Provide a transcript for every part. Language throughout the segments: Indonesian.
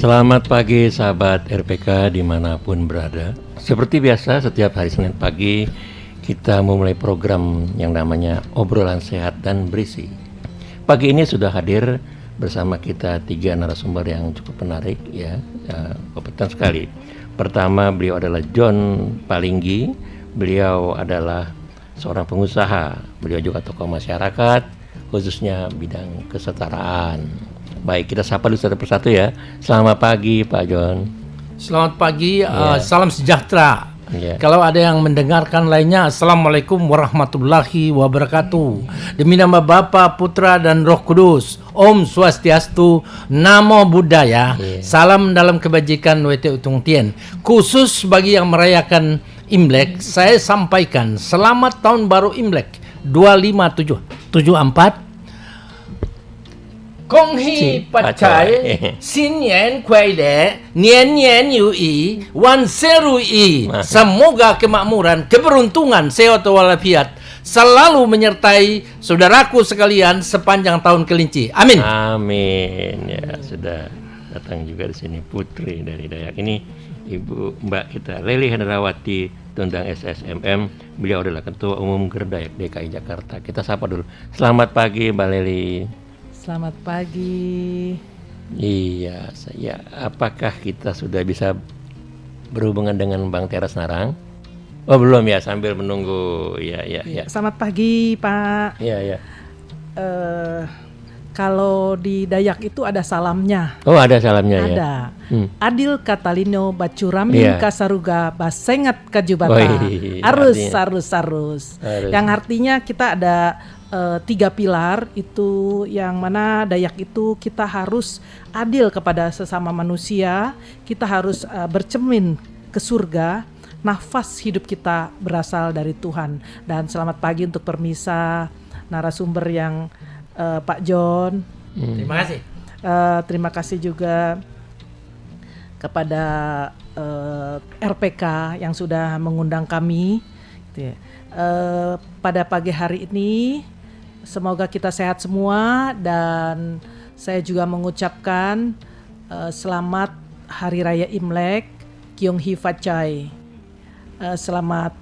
Selamat pagi sahabat RPK dimanapun berada. Seperti biasa setiap hari Senin pagi kita memulai program yang namanya Obrolan Sehat dan Berisi. Pagi ini sudah hadir bersama kita 3 narasumber yang cukup menarik ya, kompeten sekali. Pertama, beliau adalah John Palinggi. Beliau adalah seorang pengusaha. Beliau juga tokoh masyarakat, khususnya bidang kesetaraan. Baik, kita sapa dulu satu persatu ya. Selamat pagi Pak John. Selamat pagi, salam sejahtera. Yeah. Kalau ada yang mendengarkan lainnya, Assalamualaikum warahmatullahi wabarakatuh. Demi nama Bapa, Putra, dan Roh Kudus. Om Swastiastu, Namo Buddhaya. Yeah. Salam dalam kebajikan Wete Utung Tien. Khusus bagi yang merayakan Imlek, saya sampaikan selamat tahun baru Imlek 2574. Kong Hi Pacai, Xin Yan Kuai Le, Nian Nian Yu I, Wan Seru I. Semoga kemakmuran, keberuntungan, sehat walafiat selalu menyertai saudaraku sekalian sepanjang tahun kelinci. Amin. Amin. Ya, sudah datang juga di sini putri dari Dayak ini, Ibu Mbak kita Leli Hendrawati Tundang SSMM. Beliau adalah Ketua Umum Gerdayak DKI Jakarta. Kita sapa dulu. Selamat pagi Mbak Leli. Selamat pagi. Iya, apakah kita sudah bisa berhubungan dengan Bang Teras Narang? Oh belum ya, sambil menunggu. Ya. Selamat pagi Pak. Iya. Kalau di Dayak itu ada salamnya. Oh ada salamnya ya. Ada. Adil Katalino Bacuramin Kasaruga Basengat Kajubata. Arus. Yang artinya kita ada 3 pilar itu, yang mana Dayak itu kita harus adil kepada sesama manusia, kita harus bercermin ke surga, nafas hidup kita berasal dari Tuhan. Dan selamat pagi untuk permisa narasumber yang Pak John. Terima kasih. Terima kasih juga kepada RPK yang sudah mengundang kami. Gitu ya. Pada pagi hari ini semoga kita sehat semua, dan saya juga mengucapkan selamat Hari Raya Imlek, Kyung Hi Facai. Selamat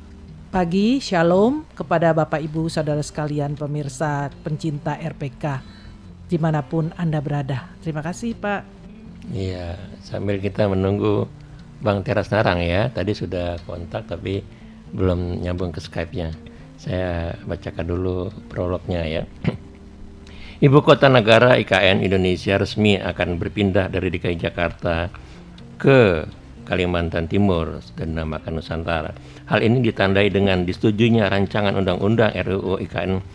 pagi, Shalom kepada Bapak Ibu Saudara sekalian pemirsa pencinta RPK dimanapun Anda berada. Terima kasih Pak. Iya, sambil kita menunggu Bang Teras Narang ya. Tadi sudah kontak tapi belum nyambung ke Skype-nya. Saya bacakan dulu prolognya ya. Ibu kota negara IKN Indonesia resmi akan berpindah dari DKI Jakarta ke Kalimantan Timur dan dinamakan Nusantara. Hal ini ditandai dengan disetujuinya rancangan undang-undang RUU IKN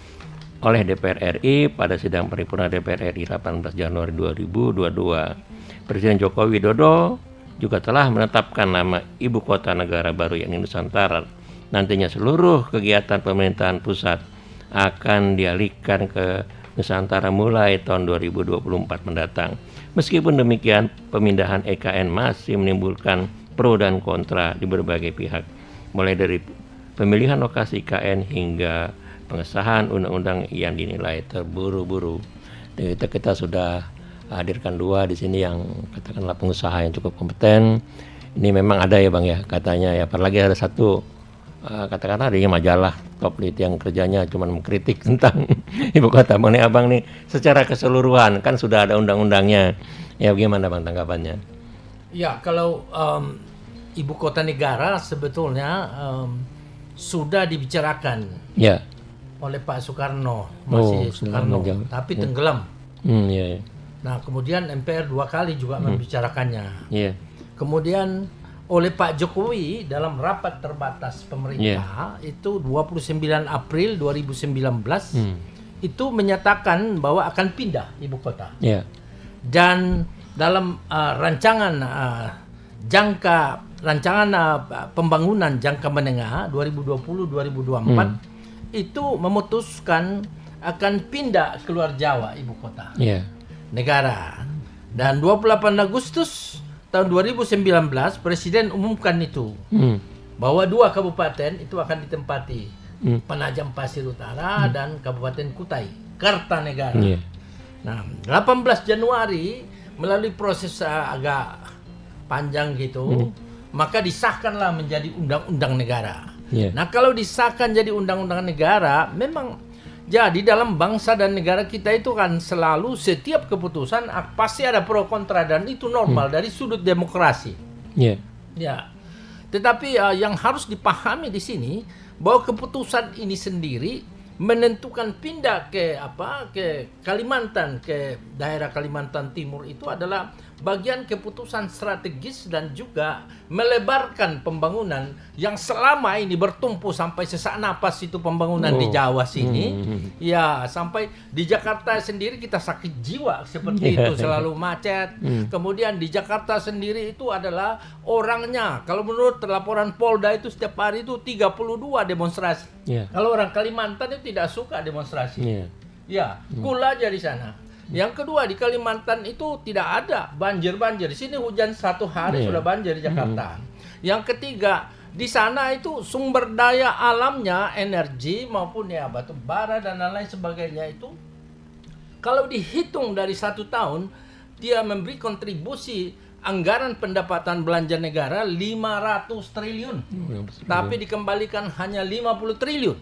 oleh DPR RI pada sidang paripurna DPR RI 18 Januari 2022. Presiden Joko Widodo juga telah menetapkan nama ibu kota negara baru yakni Nusantara. Nantinya seluruh kegiatan pemerintahan pusat akan dialihkan ke Nusantara mulai tahun 2024 mendatang. Meskipun demikian, pemindahan IKN masih menimbulkan pro dan kontra di berbagai pihak, mulai dari pemilihan lokasi IKN hingga pengesahan undang-undang yang dinilai terburu-buru. Jadi kita sudah hadirkan 2 di sini yang katakanlah pengusaha yang cukup kompeten. Ini memang ada ya Bang ya, katanya ya. Apalagi ada satu katakanlah ada majalah top lead yang kerjanya cuma mengkritik tentang ibu kota. Mengenai Abang nih secara keseluruhan kan sudah ada undang-undangnya ya, bagaimana Bang tanggapannya? Ya, kalau ibu kota negara sebetulnya sudah dibicarakan ya oleh Pak Soekarno, masih Soekarno, tapi tenggelam. Ya. Nah kemudian MPR 2 kali juga membicarakannya. Ya. Kemudian oleh Pak Jokowi dalam rapat terbatas pemerintah itu 29 April 2019 itu menyatakan bahwa akan pindah ibu kota. Dan dalam rancangan pembangunan jangka menengah 2020-2024 itu memutuskan akan pindah keluar Jawa ibu kota negara. Dan 28 Agustus tahun 2019 Presiden umumkan itu bahwa 2 kabupaten itu akan ditempati Penajam Pasir Utara dan Kabupaten Kutai Kartanegara. Nah 18 Januari melalui proses agak panjang gitu, maka disahkanlah menjadi undang-undang negara. Nah, kalau disahkan jadi undang-undang negara, memang jadi dalam bangsa dan negara kita itu kan selalu setiap keputusan pasti ada pro kontra, dan itu normal dari sudut demokrasi. Ya. Tetapi yang harus dipahami di sini bahwa keputusan ini sendiri menentukan pindah ke Kalimantan, ke daerah Kalimantan Timur itu adalah bagian keputusan strategis dan juga melebarkan pembangunan yang selama ini bertumpu sampai sesak napas itu pembangunan di Jawa sini. Ya, sampai di Jakarta sendiri kita sakit jiwa seperti itu, selalu macet. Kemudian di Jakarta sendiri itu adalah orangnya, kalau menurut laporan Polda itu setiap hari itu 32 demonstrasi. Kalau orang Kalimantan itu tidak suka demonstrasi. Ya, cool aja di sana. Yang kedua, di Kalimantan itu tidak ada banjir-banjir. Di sini hujan satu hari sudah banjir di Jakarta. Yang ketiga, di sana itu sumber daya alamnya, energi maupun ya batu bara dan lain-lain sebagainya itu, kalau dihitung dari 1 tahun, dia memberi kontribusi anggaran pendapatan belanja negara 500 triliun. Tapi dikembalikan hanya 50 triliun.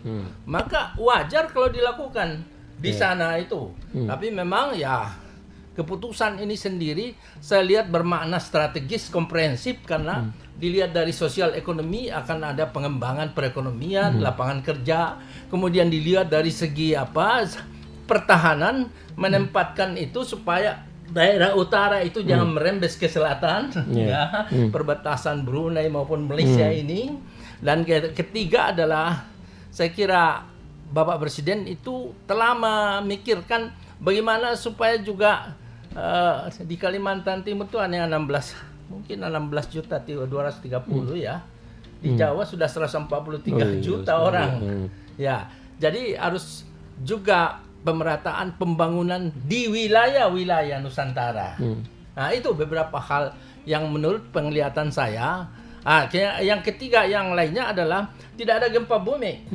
Maka wajar kalau dilakukan di sana itu. Tapi memang ya keputusan ini sendiri saya lihat bermakna strategis komprehensif, karena dilihat dari sosial ekonomi akan ada pengembangan perekonomian, lapangan kerja. Kemudian dilihat dari segi pertahanan, menempatkan itu supaya daerah utara itu jangan merembes ke selatan, ya, perbatasan Brunei maupun Malaysia ini. Dan ketiga adalah saya kira Bapak Presiden itu telah memikirkan bagaimana supaya juga di Kalimantan Timur itu hanya 16 juta 230 ya. Di Jawa sudah 143 juta orang. Ya, jadi harus juga pemerataan pembangunan di wilayah-wilayah Nusantara. Nah, itu beberapa hal yang menurut penglihatan saya. Yang ketiga, yang lainnya adalah tidak ada gempa bumi.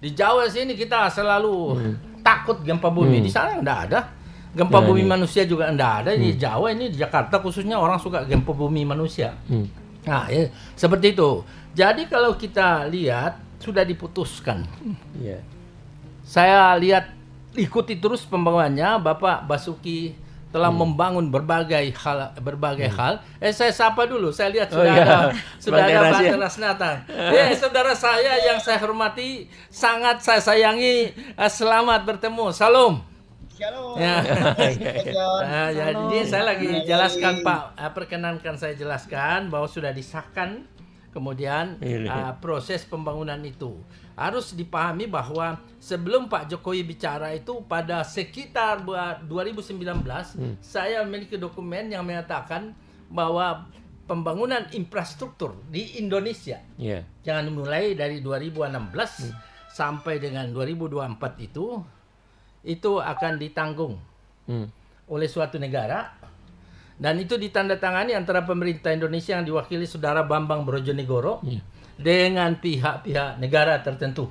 Di Jawa sini kita selalu takut gempa bumi. Di sana enggak ada. Gempa bumi manusia juga enggak ada. Di Jawa ini, di Jakarta khususnya, orang suka gempa bumi manusia. Nah, ya, seperti itu. Jadi kalau kita lihat sudah diputuskan. Saya lihat ikuti terus pembangunannya. Bapak Basuki telah membangun berbagai hal. Saya sapa dulu. Saya lihat sudah ada Bang Teras Nathan. Saudara saya yang saya hormati, sangat saya sayangi. Selamat bertemu. Salam. Shalom. Jadi saya lagi jelaskan, Pak. Perkenankan saya jelaskan bahwa sudah disahkan. Kemudian proses pembangunan itu harus dipahami bahwa sebelum Pak Jokowi bicara itu pada sekitar 2019 saya memiliki dokumen yang mengatakan bahwa pembangunan infrastruktur di Indonesia jangan mulai dari 2016 sampai dengan 2024 itu akan ditanggung oleh suatu negara. Dan itu ditandatangani antara pemerintah Indonesia yang diwakili Saudara Bambang Brojonegoro dengan pihak-pihak negara tertentu.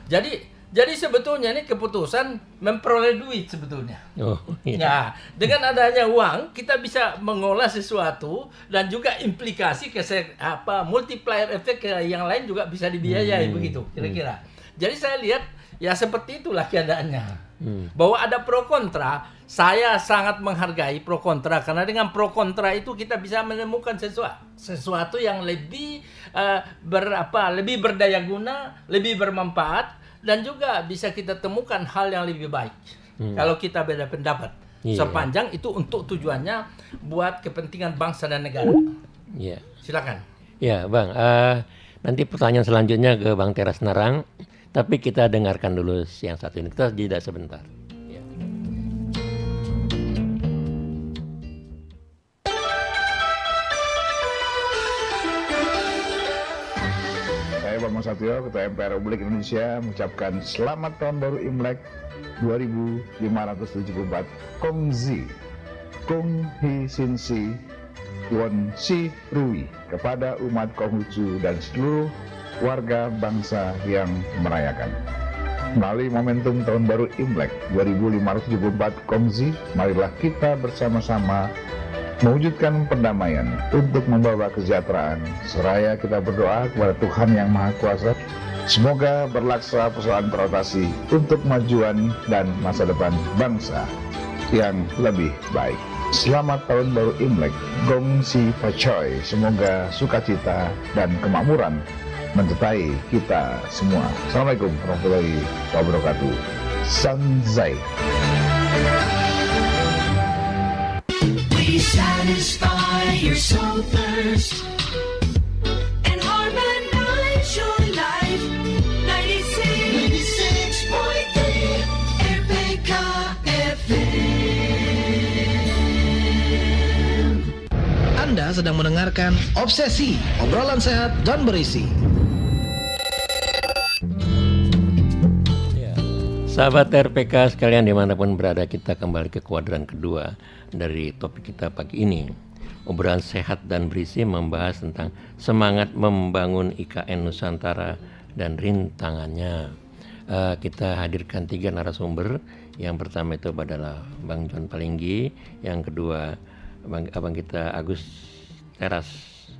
Jadi sebetulnya ini keputusan memperoleh duit sebetulnya. Ya, dengan adanya uang kita bisa mengolah sesuatu dan juga implikasi ke multiplier efek yang lain juga bisa dibiayai begitu kira-kira. Jadi saya lihat ya seperti itulah keadaannya. Bahwa ada pro kontra, saya sangat menghargai pro kontra, karena dengan pro kontra itu kita bisa menemukan sesuatu yang lebih lebih berdaya guna, lebih bermanfaat, dan juga bisa kita temukan hal yang lebih baik. Kalau kita beda pendapat, sepanjang itu untuk tujuannya buat kepentingan bangsa dan negara. Silakan. Ya, Bang. Nanti pertanyaan selanjutnya ke Bang Teras Narang. Tapi kita dengarkan dulu yang satu ini. Kita jeda sebentar. Saya Bambang Susatyo, Ketua MPR Republik Indonesia, mengucapkan selamat tahun baru Imlek 2574. Kongzi, Kong Hi Sin Si, Won Si Rui kepada umat Konghucu dan seluruh warga bangsa yang merayakan. Melalui momentum Tahun Baru Imlek 2574 Kongzi, marilah kita bersama-sama mewujudkan perdamaian untuk membawa kesejahteraan. Seraya kita berdoa kepada Tuhan Yang Maha Kuasa, semoga berlaksana persoalan teratasi untuk kemajuan dan masa depan bangsa yang lebih baik. Selamat Tahun Baru Imlek, Gong Si Pacoy. Semoga sukacita dan kemakmuran menyertai kita semua. Assalamualaikum warahmatullahi wabarakatuh. Sanzai. We satisfy your soul thirst and harmonize your life. 96.3 RPK FM. Anda sedang mendengarkan Obsesi, obrolan sehat dan berisi. Sahabat RPK sekalian dimanapun berada, kita kembali ke kuadran kedua dari topik kita pagi ini. Obrolan sehat dan berisi membahas tentang semangat membangun IKN Nusantara dan rintangannya. Kita hadirkan 3 narasumber. Yang pertama itu adalah Bang John Palinggi, yang kedua abang kita Agus Teras,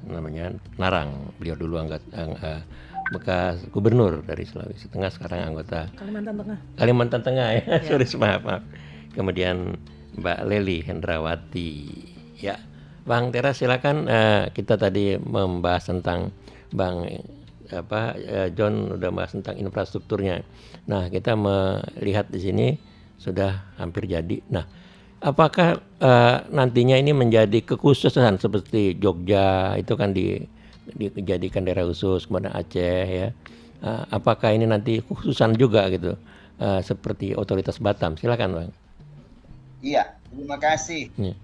namanya Narang. Beliau dulu bekas gubernur dari Sulawesi Tengah, sekarang anggota Kalimantan Tengah ya. Sorry, maaf. Kemudian Mbak Leli Hendrawati. Ya, Bang Teras silakan. Kita tadi membahas tentang John udah bahas tentang infrastrukturnya. Nah, kita melihat di sini sudah hampir jadi. Nah, apakah nantinya ini menjadi kekhususan seperti Jogja itu kan dijadikan daerah khusus, kemudian Aceh ya. Apakah ini nanti khususan juga gitu, seperti otoritas Batam? Silakan Bang. Iya, terima kasih. Ya.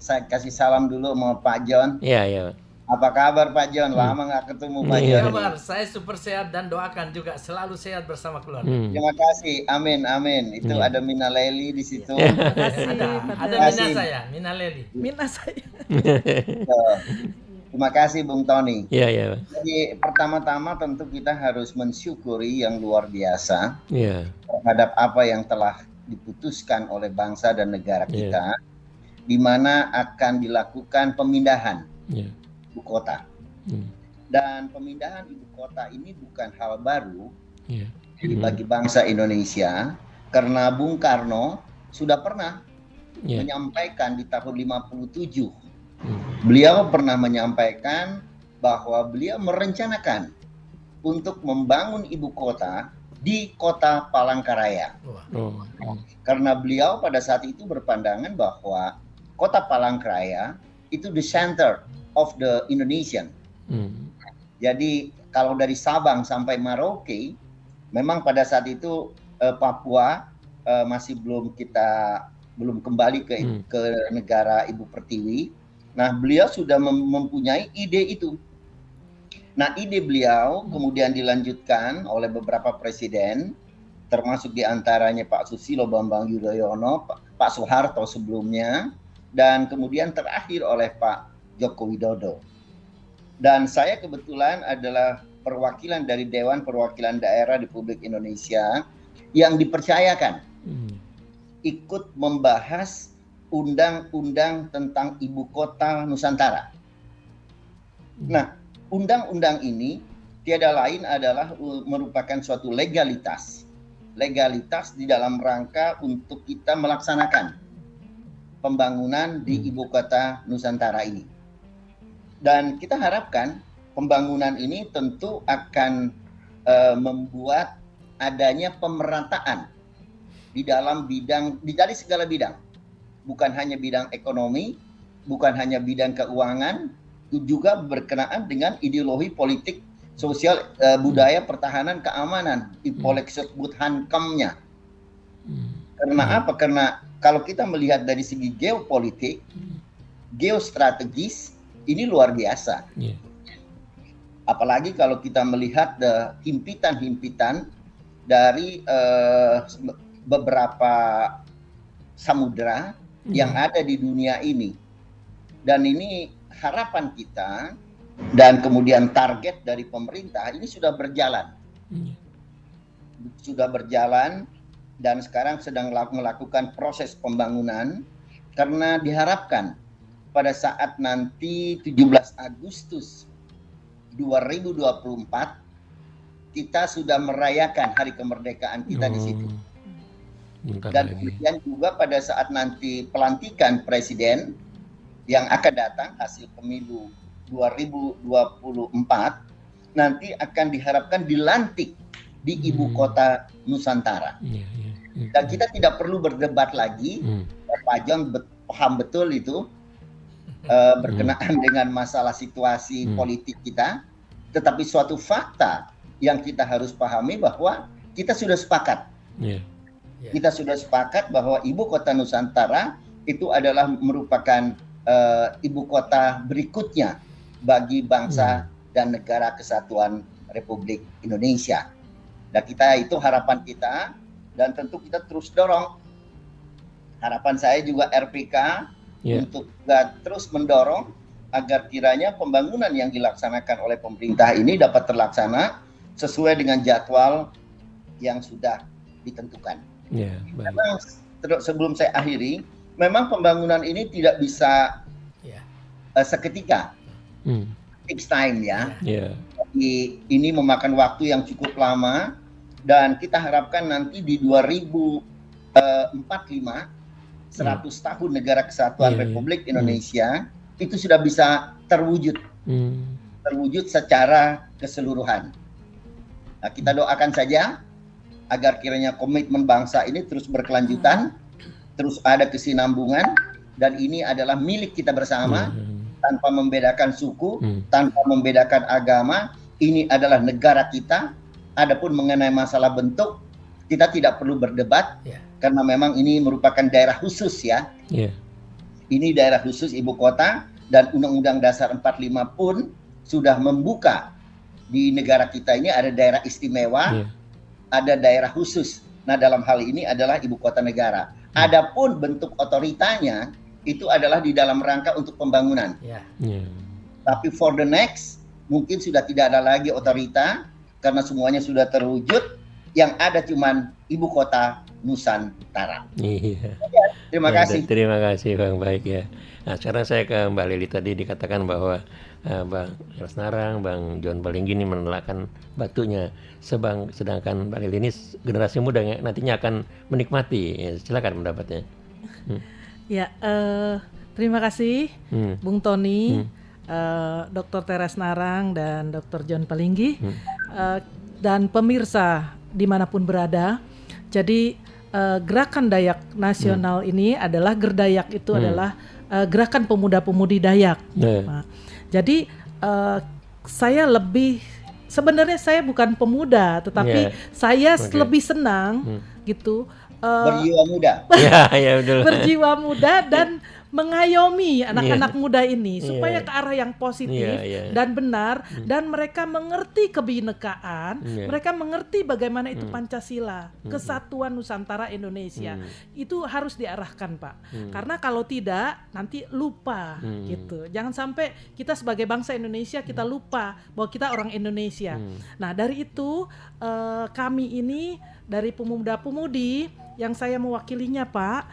Saya kasih salam dulu sama Pak John. Iya. Apa kabar Pak John? Lama nggak ketemu Pak John. Kabar, saya super sehat dan doakan juga selalu sehat bersama keluarga. Terima kasih, amin. Itu ada Mina Leli di situ. Ada Mina Leli. Mina saya. Terima kasih Bung Tony. Iya. Jadi pertama-tama tentu kita harus mensyukuri yang luar biasa terhadap apa yang telah diputuskan oleh bangsa dan negara kita, di mana akan dilakukan pemindahan ibu kota. Dan pemindahan ibu kota ini bukan hal baru bagi bangsa Indonesia, karena Bung Karno sudah pernah menyampaikan di tahun 57. Beliau pernah menyampaikan bahwa beliau merencanakan untuk membangun ibu kota di kota Palangkaraya. Karena beliau pada saat itu berpandangan bahwa kota Palangkaraya itu the center of the Indonesian. Jadi kalau dari Sabang sampai Merauke, memang pada saat itu Papua masih belum kembali ke negara Ibu Pertiwi. Nah, beliau sudah mempunyai ide itu. Nah, ide beliau kemudian dilanjutkan oleh beberapa presiden, termasuk diantaranya Pak Susilo Bambang Yudhoyono, Pak Soeharto sebelumnya, dan kemudian terakhir oleh Pak Joko Widodo. Dan saya kebetulan adalah perwakilan dari Dewan Perwakilan Daerah Republik Indonesia yang dipercayakan ikut membahas undang-undang tentang ibu kota Nusantara. Nah, undang-undang ini tiada lain adalah merupakan suatu legalitas di dalam rangka untuk kita melaksanakan pembangunan di ibu kota Nusantara ini. Dan kita harapkan pembangunan ini tentu akan membuat adanya pemerataan dari segala bidang. Bukan hanya bidang ekonomi, bukan hanya bidang keuangan, juga berkenaan dengan ideologi politik, sosial, budaya, pertahanan, keamanan, disebut hankamnya. Karena apa? Karena kalau kita melihat dari segi geopolitik, geostrategis, ini luar biasa. Apalagi kalau kita melihat himpitan-himpitan dari beberapa samudera yang ada di dunia ini. Dan ini harapan kita dan kemudian target dari pemerintah ini sudah berjalan. sudah berjalan dan sekarang sedang melakukan proses pembangunan, karena diharapkan pada saat nanti 17 Agustus 2024 kita sudah merayakan hari kemerdekaan kita di situ. Dan kemudian juga pada saat nanti pelantikan presiden yang akan datang hasil pemilu 2024 nanti akan diharapkan dilantik di ibu kota Nusantara. Dan kita tidak perlu berdebat lagi. Pak John paham betul itu berkenaan dengan masalah situasi politik kita. Tetapi suatu fakta yang kita harus pahami bahwa kita sudah sepakat. Kita sudah sepakat bahwa ibu kota Nusantara itu adalah merupakan ibu kota berikutnya bagi bangsa dan negara kesatuan Republik Indonesia. Dan kita itu harapan kita, dan tentu kita terus dorong. Harapan saya juga RPK untuk juga terus mendorong agar kiranya pembangunan yang dilaksanakan oleh pemerintah ini dapat terlaksana sesuai dengan jadwal yang sudah ditentukan. Memang sebelum saya akhiri, memang pembangunan ini tidak bisa seketika, takes time ya. Jadi, ini memakan waktu yang cukup lama dan kita harapkan nanti di 2045 100 tahun negara kesatuan Republik Indonesia itu sudah bisa terwujud secara keseluruhan. Nah, kita doakan saja agar kiranya komitmen bangsa ini terus berkelanjutan, terus ada kesinambungan, dan ini adalah milik kita bersama tanpa membedakan suku, tanpa membedakan agama. Ini adalah negara kita. Adapun mengenai masalah bentuk, kita tidak perlu berdebat karena memang ini merupakan daerah khusus ya. Ini daerah khusus ibu kota, dan Undang-Undang Dasar 45 pun sudah membuka di negara kita ini ada daerah istimewa, ada daerah khusus. Nah, dalam hal ini adalah ibu kota negara. Adapun bentuk otoritanya itu adalah di dalam rangka untuk pembangunan. Tapi for the next mungkin sudah tidak ada lagi otorita karena semuanya sudah terwujud. Yang ada cuman ibu kota Nusantara. Terima kasih. Terima kasih Bang, baik ya. Nah, sekarang saya ke Mbak Lili. Tadi dikatakan bahwa Bang Teras Narang, Bang John Palinggi ini menelakkan batunya. Sedangkan Mbak Lili ini generasi muda yang nantinya akan menikmati. Silakan pendapatnya. Ya, terima kasih Bung Tony, Dr. Teras Narang dan Dr. John Palinggi, dan pemirsa dimanapun berada. Jadi gerakan Dayak Nasional ini adalah Gerdayak itu adalah gerakan pemuda-pemudi Dayak. Nah, jadi saya lebih sebenarnya saya bukan pemuda, tetapi saya lebih senang gitu. Berjiwa muda. Berjiwa muda dan mengayomi anak-anak muda ini supaya ke arah yang positif dan benar, dan mereka mengerti kebinekaan, mereka mengerti bagaimana itu Pancasila, kesatuan Nusantara Indonesia. Itu harus diarahkan, Pak. Karena kalau tidak nanti lupa gitu. Jangan sampai kita sebagai bangsa Indonesia kita lupa bahwa kita orang Indonesia. Nah, dari itu kami ini dari pemuda-pemudi yang saya mewakilinya, Pak,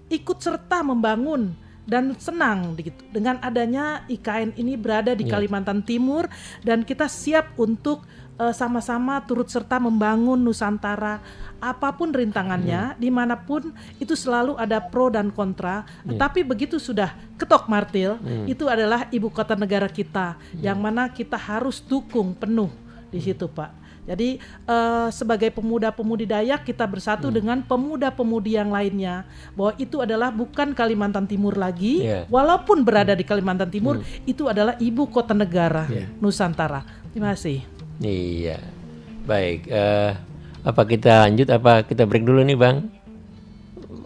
ikut serta membangun dan senang dengan adanya IKN ini berada di Kalimantan Timur, dan kita siap untuk sama-sama turut serta membangun Nusantara. Apapun rintangannya, dimanapun itu selalu ada pro dan kontra. Tetapi begitu sudah ketok martil, itu adalah ibu kota negara kita, yang mana kita harus dukung penuh di situ, Pak. Jadi sebagai pemuda-pemudi Dayak kita bersatu dengan pemuda-pemudi yang lainnya, bahwa itu adalah bukan Kalimantan Timur lagi, walaupun berada di Kalimantan Timur, itu adalah ibu kota negara Nusantara. Terima kasih. Iya, baik. Apa kita lanjut? Apa kita break dulu nih, Bang?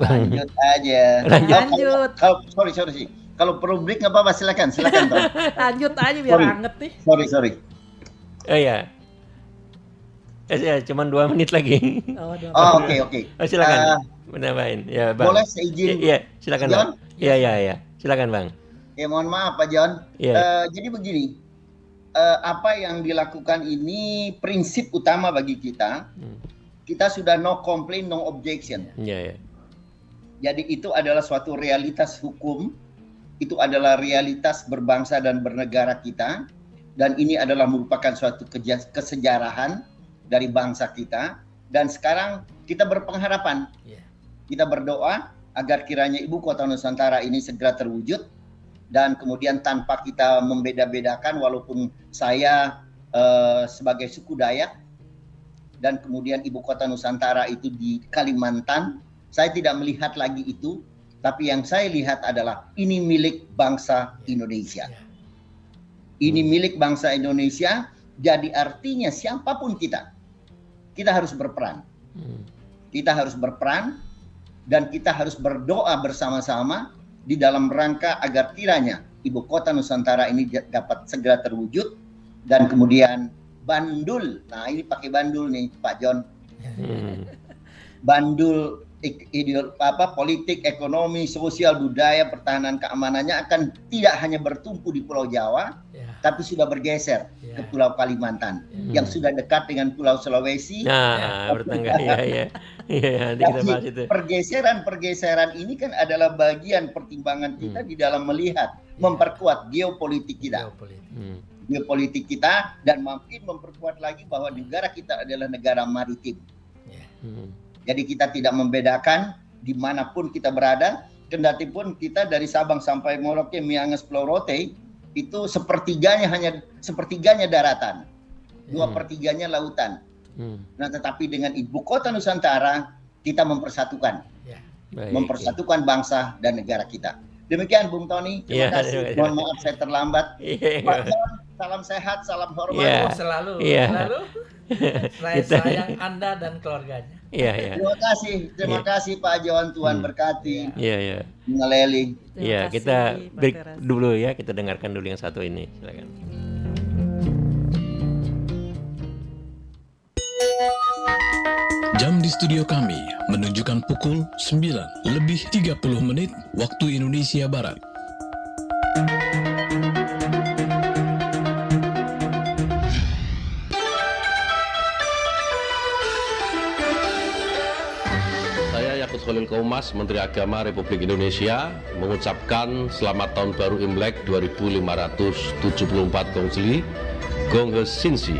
Lanjut aja. Lanjut. Sorry. Kalau perlu break nggak apa-apa, silakan Tom. Lanjut aja biar anget nih. Sorry. Oh ya. Cuman 2 menit lagi. Oke. Silakan. Menambahin. Ya, Bang. Boleh seizin? Iya, silakan, John? Bang. Iya. Silakan, Bang. Mohon maaf Pak John. Jadi begini. apa yang dilakukan ini prinsip utama bagi kita. Kita sudah no complaint, no objection. Jadi itu adalah suatu realitas hukum, itu adalah realitas berbangsa dan bernegara kita, dan ini adalah merupakan suatu kesejarahan dari bangsa kita. Dan sekarang kita berpengharapan, kita berdoa agar kiranya Ibu Kota Nusantara ini segera terwujud, dan kemudian tanpa kita membeda-bedakan, walaupun saya sebagai suku Dayak, dan kemudian Ibu Kota Nusantara itu di Kalimantan, saya tidak melihat lagi itu, tapi yang saya lihat adalah ini milik bangsa Indonesia. Ini milik bangsa Indonesia, jadi artinya siapapun kita harus berperan. Kita harus berperan, dan kita harus berdoa bersama-sama di dalam rangka agar kiranya Ibu Kota Nusantara ini dapat segera terwujud, dan kemudian bandul, nah ini pakai bandul nih Pak John, bandul politik, ekonomi, sosial, budaya, pertahanan, keamanannya akan tidak hanya bertumpu di Pulau Jawa, tapi sudah bergeser ke Pulau Kalimantan, yang sudah dekat dengan Pulau Sulawesi. Bertengah, nanti kita bahas itu. Pergeseran ini kan adalah bagian pertimbangan kita di dalam melihat, memperkuat geopolitik kita. Geopolitik kita, dan makin memperkuat lagi bahwa negara kita adalah negara maritim. Jadi kita tidak membedakan dimanapun kita berada, kendati pun kita dari Sabang sampai Merauke, Miangas, Pulau Rote, itu sepertiganya daratan, 2/3 lautan. Nah, tetapi dengan Ibu Kota Nusantara kita mempersatukan, mempersatukan bangsa dan negara kita. Demikian Bung Tony, terima kasih. Mohon maaf saya terlambat. Pak John, salam sehat, salam hormat. Selalu. Saya sayang Anda dan keluarganya. Terima kasih Pak John, Tuhan berkati. Ngeleli. Kita break dulu ya, kita dengarkan dulu yang satu ini. Silakan. Jam di studio kami menunjukkan pukul 9:30 waktu Indonesia Barat. Khalil Kaumas, Menteri Agama Republik Indonesia, mengucapkan selamat tahun baru Imlek 2574 Gongsi, Gonghe Sinsi.